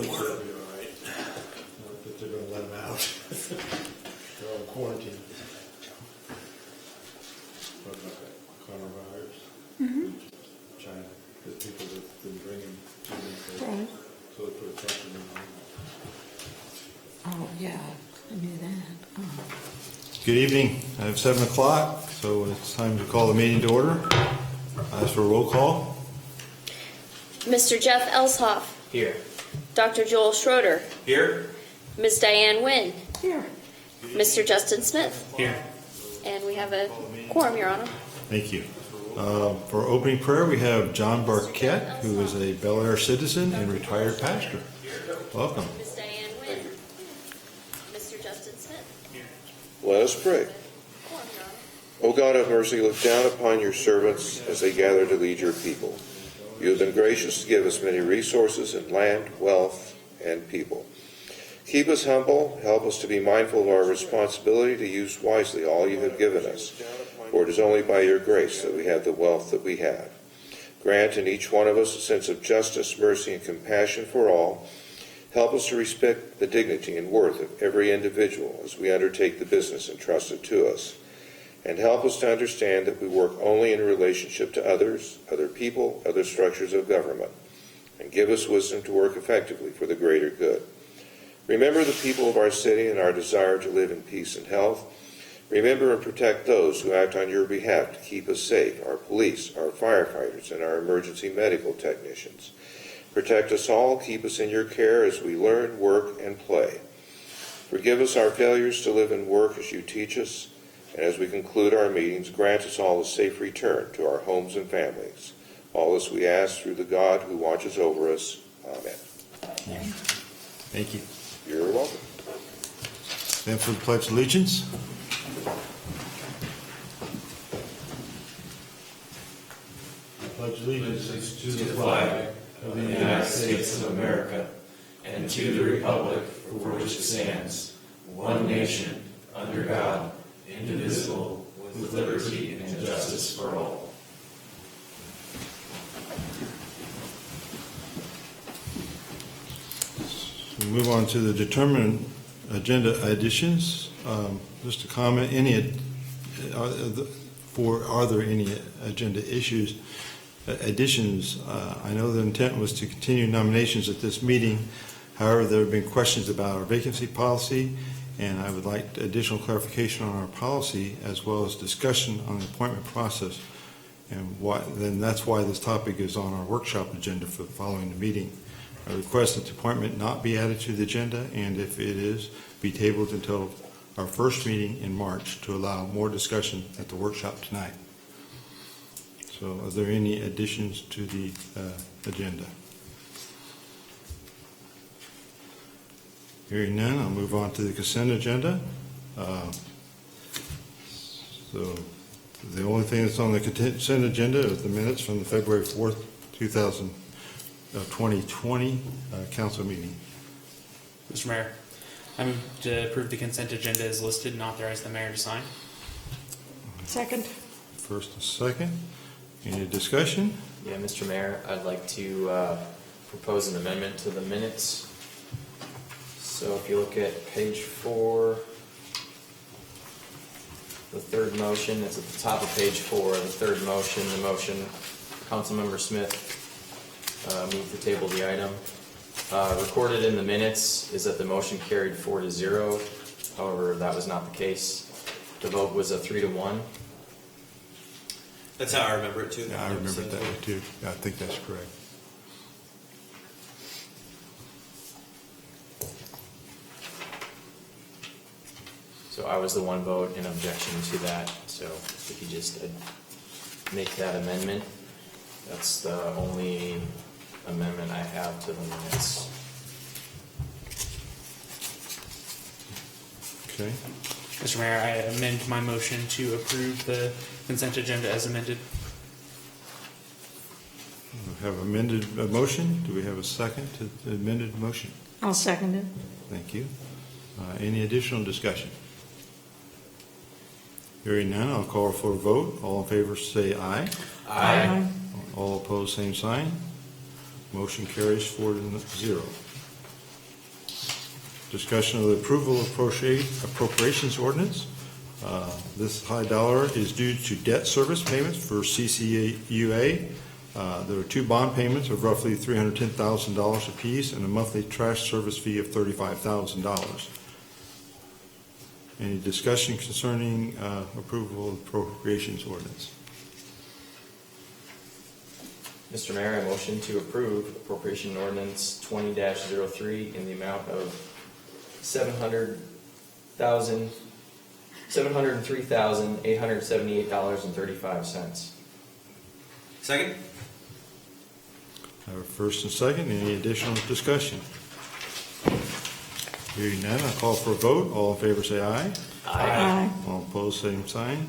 think that'll be all right. I don't think they're going to let them out. They're all quarantined. What about that coronavirus? China, because people have been bringing too many things. Right. So they put a pressure on them. Oh, yeah, I knew that. Oh. Good evening. I have 7 o'clock, so it's time to call the meeting to order. Ask for a roll call. Mr. Jeff Elshoff. Here. Dr. Joel Schroeder. Here. Ms. Diane Nguyen. Here. Mr. Justin Smith. Here. And we have a quorum, Your Honor. Thank you. For opening prayer, we have John Barquette, who is a Bel Aire citizen and retired pastor. Welcome. Ms. Diane Nguyen. Mr. Justin Smith. Let us pray. Quorum, Your Honor. O God of mercy, look down upon your servants as they gather to lead your people. You have been gracious to give us many resources in land, wealth, and people. Keep us humble. Help us to be mindful of our responsibility to use wisely all you have given us. For it is only by your grace that we have the wealth that we have. Grant in each one of us a sense of justice, mercy, and compassion for all. Help us to respect the dignity and worth of every individual as we undertake the business entrusted to us. And help us to understand that we work only in relationship to others, other people, other structures of government. And give us wisdom to work effectively for the greater good. Remember the people of our city and our desire to live in peace and health. Remember and protect those who act on your behalf to keep us safe, our police, our firefighters, and our emergency medical technicians. Protect us all, keep us in your care as we learn, work, and play. Forgive us our failures to live and work as you teach us, and as we conclude our meetings, grant us all a safe return to our homes and families. All this we ask through the God who watches over us. Amen. Thank you. You're welcome. Stand for the Pledge of Allegiance. I pledge allegiance To the flag of the United States of America and to the republic for which it stands, one nation, under God, indivisible, with liberty and justice for all. We move on to the determined agenda additions. Just a comment, are there any agenda issues, additions? I know the intent was to continue nominations at this meeting. However, there have been questions about our vacancy policy, and I would like additional clarification on our policy as well as discussion on the appointment process. And then that's why this topic is on our workshop agenda for following the meeting. I request that the appointment not be added to the agenda, and if it is, be tabled until our first meeting in March to allow more discussion at the workshop tonight. So are there any additions to the agenda? Hearing none, I'll move on to the consent agenda. So the only thing that's on the consent agenda is the minutes from the February 4th, 2020 council meeting. Mr. Mayor, I move to approve the consent agenda as listed and authorize the mayor to sign. Second. First and second. Any discussion? Yeah, Mr. Mayor, I'd like to propose an amendment to the minutes. So if you look at page 4, the third motion, it's at the top of page 4, the third motion, the motion, Councilmember Smith moved to table the item. Recorded in the minutes is that the motion carried 4-0. However, that was not the case. The vote was a 3-1. That's how I remember it too. Yeah, I remember it that way too. I think that's correct. So I was the one vote in objection to that. So if you just make that amendment, that's the only amendment I have to the minutes. Okay. Mr. Mayor, I amend my motion to approve the consent agenda as amended. We have amended a motion. Do we have a second to the amended motion? I'll second it. Thank you. Any additional discussion? Hearing none, I'll call for a vote. All in favor say aye. Aye. All opposed, same sign. Motion carries 4-0. discussion of the approval of appropriations ordinance. This high dollar is due to debt service payments for CCUA. There are two bond payments of roughly $310,000 apiece and a monthly trash service fee of $35,000. Any discussion concerning approval of appropriations ordinance? Mr. Mayor, I motion to approve appropriation ordinance 20-03 in the amount of $703,878.35. Second? I have a first and second. Any additional discussion? Hearing none, I'll call for a vote. All in favor say aye. Aye. All opposed, same sign.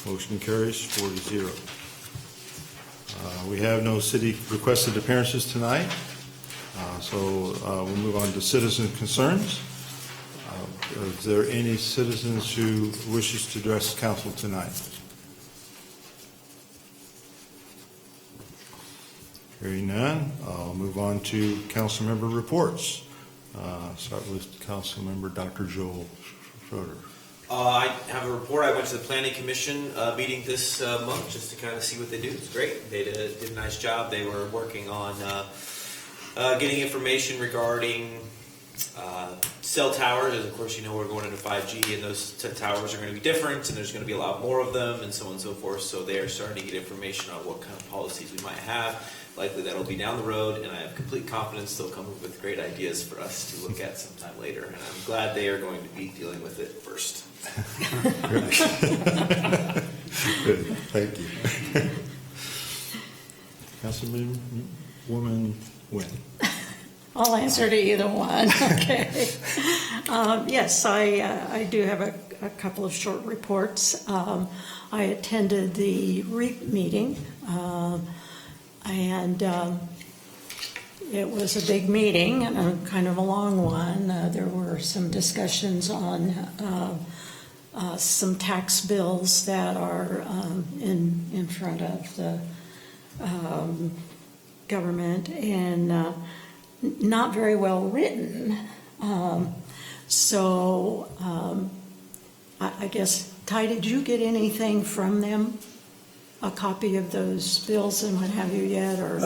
Motion carries 4-0. We have no city requested appearances tonight, so we'll move on to citizen concerns. Is there any citizens who wishes to address council tonight? Hearing none, I'll move on to council member reports. Start with council member Dr. Joel Schroeder. I have a report. I went to the Planning Commission meeting this month just to kind of see what they do. It's great. They did a nice job. They were working on getting information regarding cell towers. As of course, you know, we're going into 5G, and those towers are going to be different, and there's going to be a lot more of them, and so on and so forth. So they are starting to get information on what kind of policies we might have. Likely that'll be down the road, and I have complete confidence they'll come up with great ideas for us to look at sometime later. And I'm glad they are going to be dealing with it first. Good, thank you. Councilwoman Nguyen. I'll answer to either one, okay. Yes, I do have a couple of short reports. I attended the REAP meeting, and it was a big meeting and a kind of a long one. There were some discussions on some tax bills that are in front of the government, and not very well written. I guess, Ty, did you get anything from them? A copy of those bills and what have you yet? Or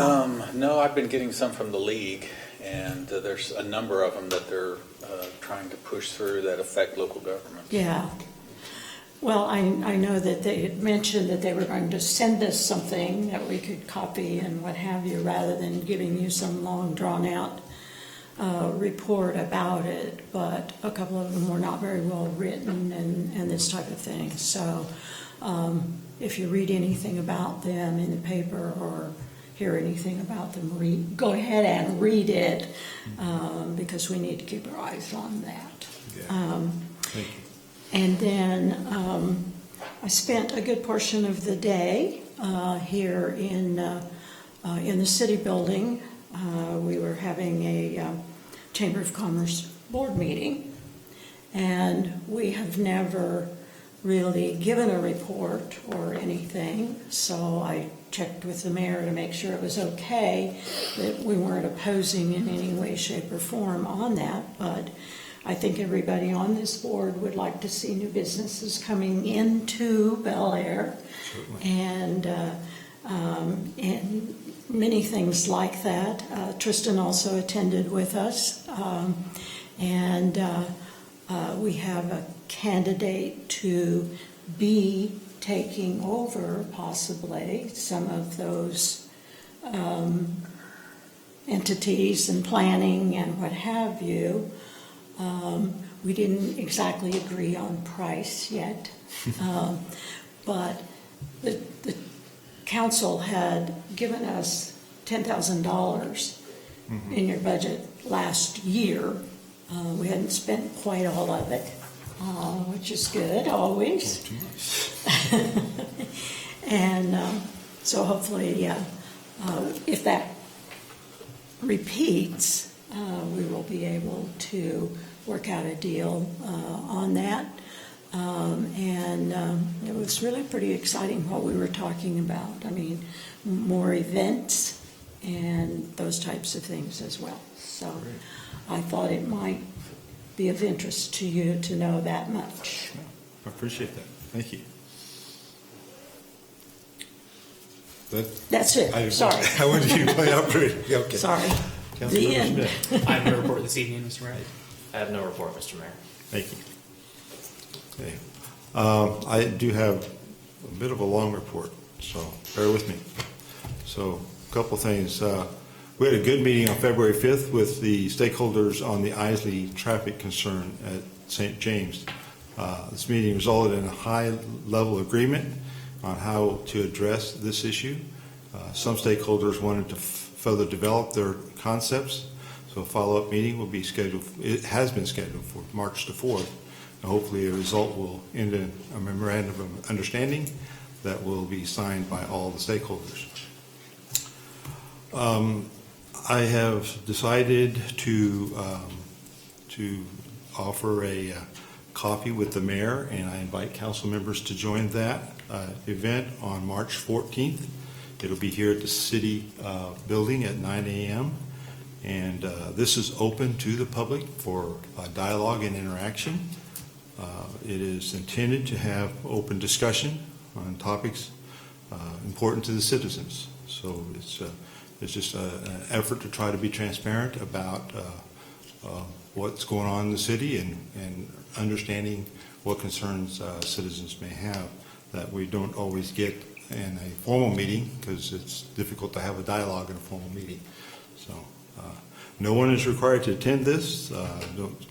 no, I've been getting some from the league, and there's a number of them that they're trying to push through that affect local government. Yeah. Well, I know that they had mentioned that they were going to send us something that we could copy and what have you, rather than giving you some long, drawn-out report about it. But a couple of them were not very well written and this type of thing. So if you read anything about them in the paper or hear anything about them, go ahead and read it, because we need to keep our eyes on that. Thank you. And then I spent a good portion of the day here in the city building. We were having a Chamber of Commerce board meeting, and we have never really given a report or anything, so I checked with the mayor to make sure it was okay, that we weren't opposing in any way, shape, or form on that. But I think everybody on this board would like to see new businesses coming into Bel Aire, and many things like that. Tristan also attended with us, and we have a candidate to be taking over possibly some of those entities and planning and what have you. We didn't exactly agree on price yet, but the council had given us $10,000 in your budget last year. We hadn't spent quite all of it, which is good always. And so hopefully, if that repeats, we will be able to work out a deal on that. And it was really pretty exciting what we were talking about. I mean, more events and those types of things as well. So I thought it might be of interest to you to know that much. I appreciate that. Thank you. That, That's it. Sorry. I wanted you to play out pretty. Okay. Sorry. Councilmember The end. Smith. I have no report this evening, Mr. Mayor. I have no report, Mr. Mayor. Thank you. Okay. I do have a bit of a long report, so bear with me. So, a couple things. We had a good meeting on February 5th with the stakeholders on the Isley traffic concern at St. James. This meeting resulted in a high-level agreement on how to address this issue. Some stakeholders wanted to further develop their concepts, so a follow-up meeting will be scheduled. It has been scheduled for March the 4th. And hopefully a result will end in a memorandum of understanding that will be signed by all the stakeholders. I have decided to offer a coffee with the mayor, and I invite council members to join that event on March 14th. It'll be here at the city building at 9 a.m. And this is open to the public for dialogue and interaction. It is intended to have open discussion on topics important to the citizens. So it's just an effort to try to be transparent about what's going on in the city and understanding what concerns citizens may have that we don't always get in a formal meeting, because it's difficult to have a dialogue in a formal meeting. So no one is required to attend this.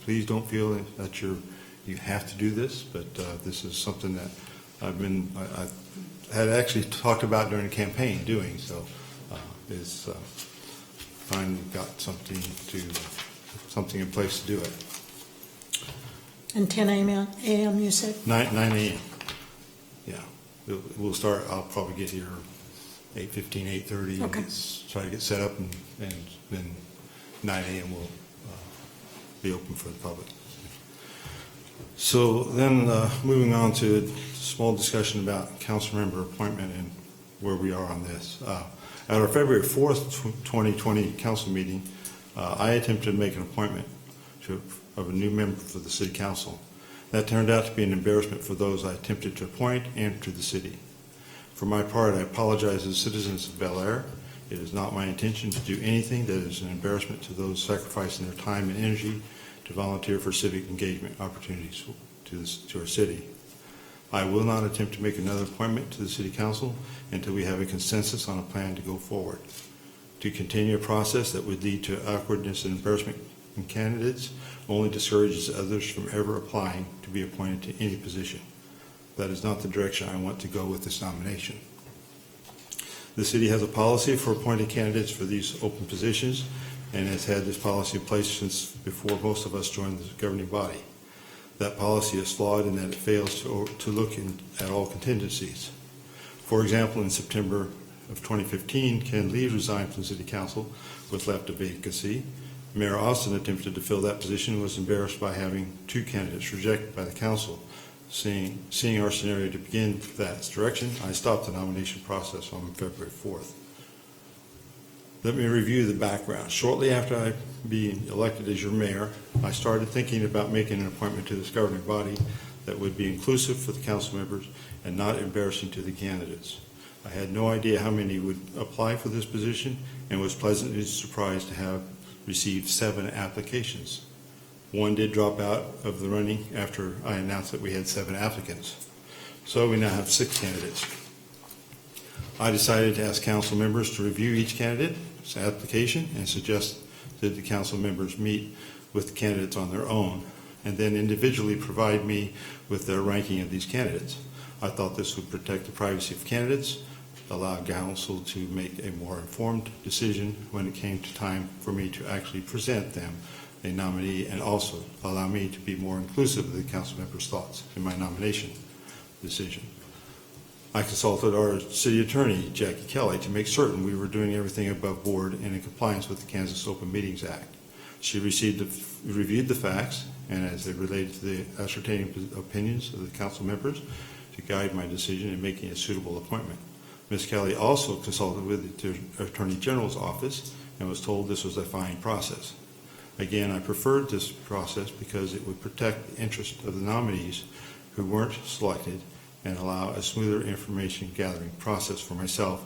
Please don't feel that you have to do this, but this is something that I had actually talked about during the campaign doing. So it's finally got something in place to do it. And 10 a.m. you said? 9 a.m. Yeah, we'll start. I'll probably get here 8:15, 8:30. Okay. Try to get set up, and then 9 a.m. will be open for the public. So then, moving on to a small discussion about council member appointment and where we are on this. At our February 4th, 2020 council meeting, I attempted to make an appointment of a new member for the city council. That turned out to be an embarrassment for those I attempted to appoint and to the city. For my part, I apologize to the citizens of Bel Aire. It is not my intention to do anything that is an embarrassment to those sacrificing their time and energy to volunteer for civic engagement opportunities to our city. I will not attempt to make another appointment to the city council until we have a consensus on a plan to go forward. To continue a process that would lead to awkwardness and embarrassment in candidates only discourages others from ever applying to be appointed to any position. That is not the direction I want to go with this nomination. The city has a policy for appointing candidates for these open positions and has had this policy in place since before most of us joined the governing body. That policy is flawed in that it fails to look at all contingencies. For example, in September of 2015, Ken Lee resigned from the city council with left a vacancy. Mayor Austin attempted to fill that position and was embarrassed by having two candidates rejected by the council. Seeing our scenario to begin that direction, I stopped the nomination process on February 4th. Let me review the background. Shortly after I being elected as your mayor, I started thinking about making an appointment to this governing body that would be inclusive for the council members and not embarrassing to the candidates. I had no idea how many would apply for this position and was pleasantly surprised to have received 7 applications. One did drop out of the running after I announced that we had 7 applicants. So we now have 6 candidates. I decided to ask council members to review each candidate's application and suggest that the council members meet with the candidates on their own and then individually provide me with their ranking of these candidates. I thought this would protect the privacy of candidates, allow council to make a more informed decision when it came to time for me to actually present them a nominee, and also allow me to be more inclusive of the council members' thoughts in my nomination decision. I consulted our city attorney, Jackie Kelly, to make certain we were doing everything above board and in compliance with the Kansas Open Meetings Act. She reviewed the facts and as they related to the ascertaining opinions of the council members to guide my decision in making a suitable appointment. Ms. Kelly also consulted with the Attorney General's office and was told this was a fine process. Again, I preferred this process because it would protect the interest of the nominees who weren't selected and allow a smoother information gathering process for myself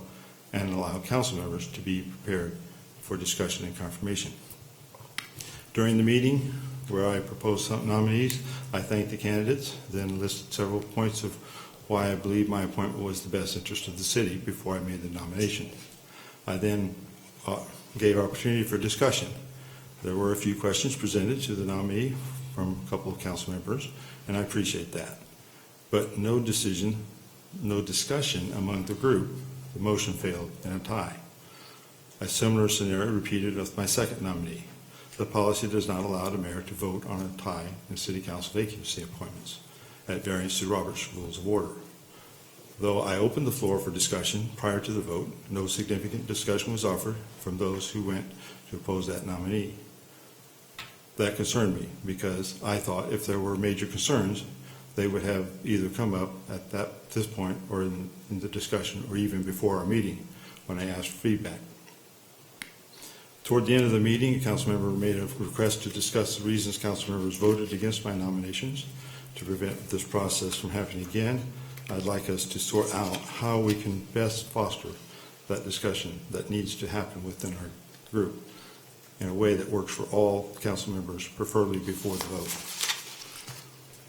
and allow council members to be prepared for discussion and confirmation. During the meeting where I proposed some nominees, I thanked the candidates, then listed several points of why I believe my appointment was the best interest of the city before I made the nomination. I then gave opportunity for discussion. There were a few questions presented to the nominee from a couple of council members, and I appreciate that. But no discussion among the group. The motion failed in a tie. A similar scenario repeated with my second nominee. The policy does not allow the mayor to vote on a tie in city council vacancy appointments at variance to Robert's Rules of Order. Though I opened the floor for discussion prior to the vote, no significant discussion was offered from those who went to oppose that nominee. That concerned me because I thought if there were major concerns, they would have either come up at this point or in the discussion or even before our meeting when I asked for feedback. Toward the end of the meeting, a council member made a request to discuss the reasons council members voted against my nominations. To prevent this process from happening again, I'd like us to sort out how we can best foster that discussion that needs to happen within our group in a way that works for all council members, preferably before the vote.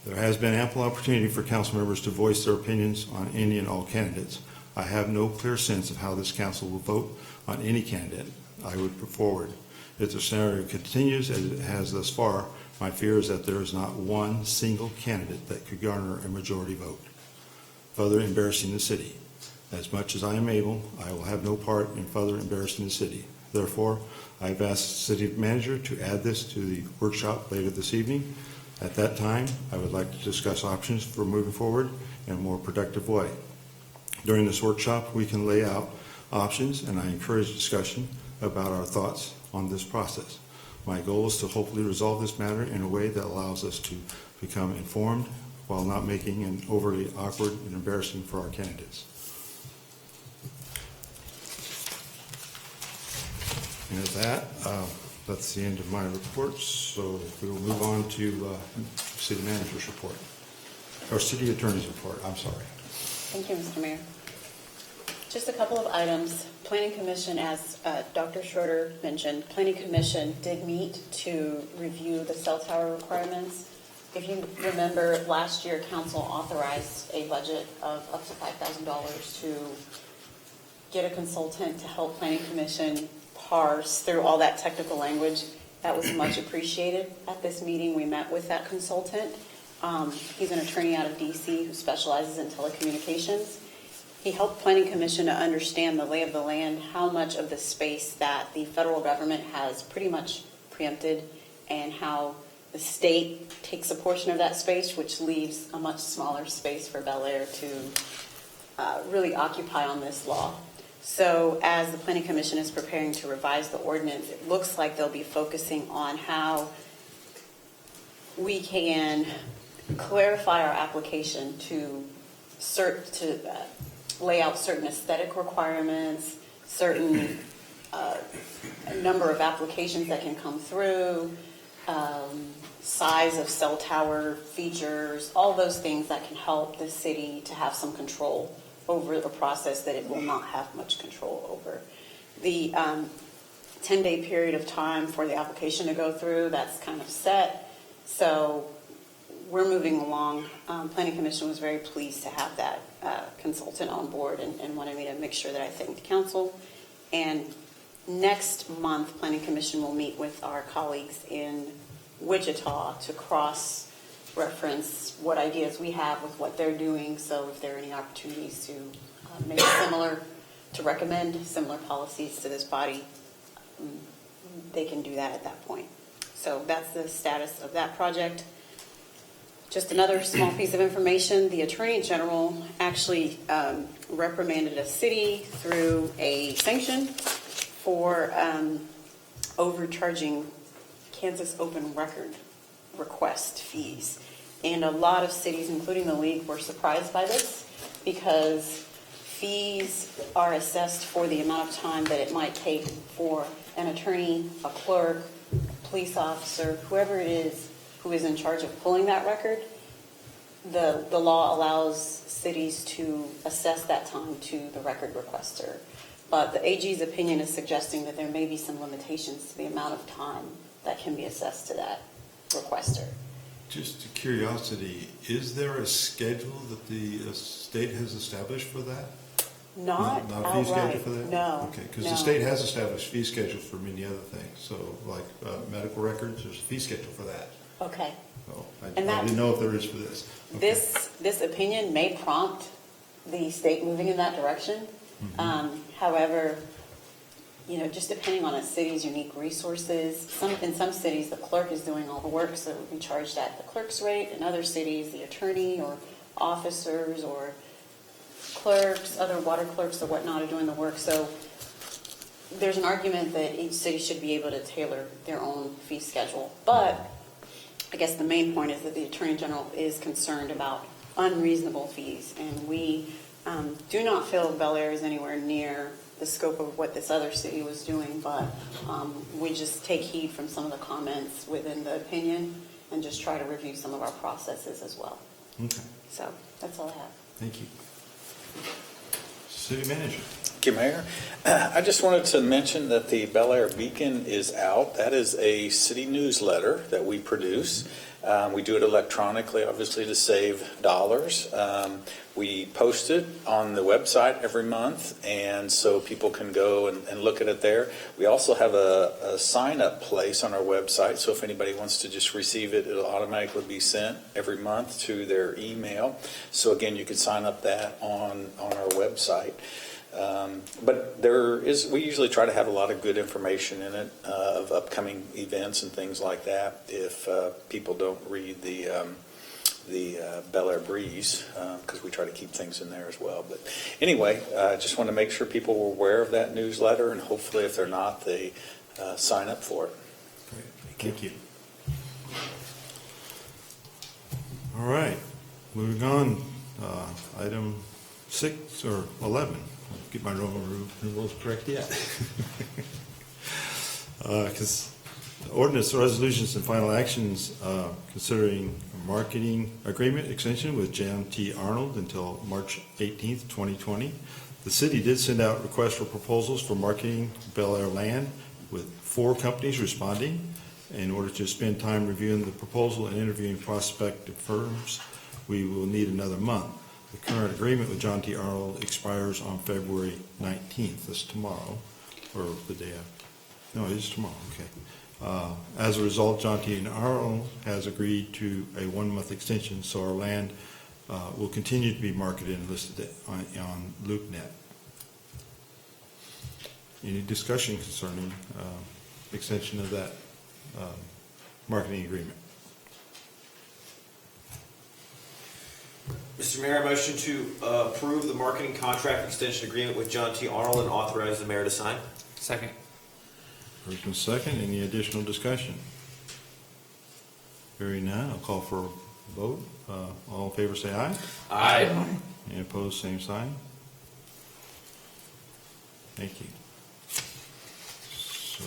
There has been ample opportunity for council members to voice their opinions on any and all candidates. I have no clear sense of how this council will vote on any candidate I would put forward. If the scenario continues as it has thus far, my fear is that there is not one single candidate that could garner a majority vote, further embarrassing the city. As much as I am able, I will have no part in further embarrassing the city. Therefore, I've asked the city manager to add this to the workshop later this evening. At that time, I would like to discuss options for moving forward in a more productive way. During this workshop, we can lay out options, and I encourage discussion about our thoughts on this process. My goal is to hopefully resolve this matter in a way that allows us to become informed while not making it overly awkward and embarrassing for our candidates. And with that, that's the end of my reports. So we will move on to city manager's report, or city attorney's report. I'm sorry. Thank you, Mr. Mayor. Just a couple of items. Planning Commission, as Dr. Schroeder mentioned, Planning Commission did meet to review the cell tower requirements. If you remember, last year council authorized a budget of up to $5,000 to get a consultant to help Planning Commission parse through all that technical language. That was much appreciated. At this meeting, we met with that consultant. He's an attorney out of DC who specializes in telecommunications. He helped Planning Commission to understand the lay of the land, how much of the space that the federal government has pretty much preempted, and how the state takes a portion of that space, which leaves a much smaller space for Bel Aire to really occupy on this law. So as the Planning Commission is preparing to revise the ordinance, it looks like they'll be focusing on how we can clarify our application to lay out certain aesthetic requirements, certain number of applications that can come through, size of cell tower features, all those things that can help the city to have some control over a process that it will not have much control over. The 10-day period of time for the application to go through, that's kind of set. So we're moving along. Planning Commission was very pleased to have that consultant on board and wanted me to make sure that I thanked council. And next month, Planning Commission will meet with our colleagues in Wichita to cross-reference what ideas we have with what they're doing. So if there are any opportunities to make to recommend similar policies to this body, they can do that at that point. So that's the status of that project. Just another small piece of information, the Attorney General actually reprimanded a city through a sanction for overcharging Kansas open record request fees. And a lot of cities, including the league, were surprised by this because fees are assessed for the amount of time that it might take for an attorney, a clerk, police officer, whoever it is who is in charge of pulling that record, the law allows cities to assess that time to the record requester. But the AG's opinion is suggesting that there may be some limitations to the amount of time that can be assessed to that requester. Just a curiosity, is there a schedule that the state has established for that? Not fee schedule outright, for that? no. Okay, because no. the state has established fee schedules for many other things. So like medical records, there's a fee schedule for that. Okay. So I And that- didn't know if there is for this. Okay. This opinion may prompt the state moving in that direction. However, just depending on a city's unique resources, in some cities, the clerk is doing all the work, so it would be charged at the clerk's rate. In other cities, the attorney or officers or clerks, other water clerks or whatnot are doing the work. So there's an argument that each city should be able to tailor their own fee schedule. But I guess the main point is that the Attorney General is concerned about unreasonable fees, and we do not feel Bel Aire is anywhere near the scope of what this other city was doing, but we just take heed from some of the comments within the opinion and just try to review some of our processes as well. Okay, So that's all I have. thank you. City Manager. Thank you, Mayor. I just wanted to mention that the Bel Aire Beacon is out. That is a city newsletter that we produce. We do it electronically, obviously, to save dollars. We post it on the website every month, and so people can go and look at it there. We also have a sign-up place on our website, so if anybody wants to just receive it, it'll automatically be sent every month to their email. So again, you can sign up that on our website. But we usually try to have a lot of good information in it of upcoming events and things like that. If people don't read the Bel Aire Breeze, because we try to keep things in there as well. But anyway, I just want to make sure people were aware of that newsletter, and hopefully, if they're not, they sign up for it. Great, thank you. All right, moving on. Item 6 or 11. Get my Roman rules correct yet. Because ordinance, resolutions, and final actions considering a marketing agreement extension with Jan T. Arnold until March 18th, 2020. The city did send out requests for proposals for marketing Bel Aire land, with 4 companies responding. In order to spend time reviewing the proposal and interviewing prospective firms, we will need another month. The current agreement with John T. Arnold expires on February 19th. That's tomorrow, or the day after. No, it is tomorrow, okay. As a result, John T. Arnold has agreed to a 1-month extension, so our land will continue to be marketed and listed on LoopNet. Any discussion concerning extension of that marketing agreement? Mr. Mayor, I motion to approve the marketing contract extension agreement with John T. Arnold and authorize the mayor to sign. Second. First and second, any additional discussion? Hearing none, I'll call for a vote. All in favor say aye. Aye. Any opposed, same sign. Thank you. So,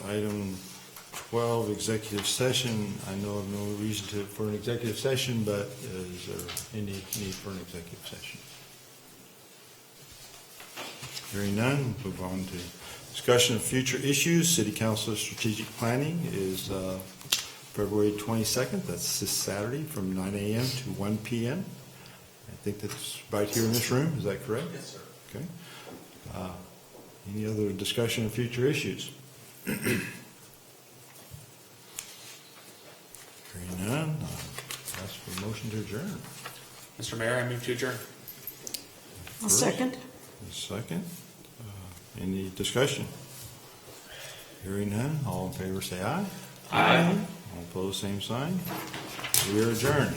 item 12, executive session. I know of no reason for an executive session, but is there any need for an executive session? Hearing none, move on to discussion of future issues. City Council Strategic Planning is February 22nd. That's this Saturday from 9 a.m. to 1 p.m. I think that's right here in this room. Is that correct? Yes, sir. Okay. Any other discussion of future issues? Hearing none, ask for a motion to adjourn. Mr. Mayor, I move to adjourn. I'll second. Second. Any discussion? Hearing none, all in favor say aye. Aye. All opposed, same sign. We are adjourned.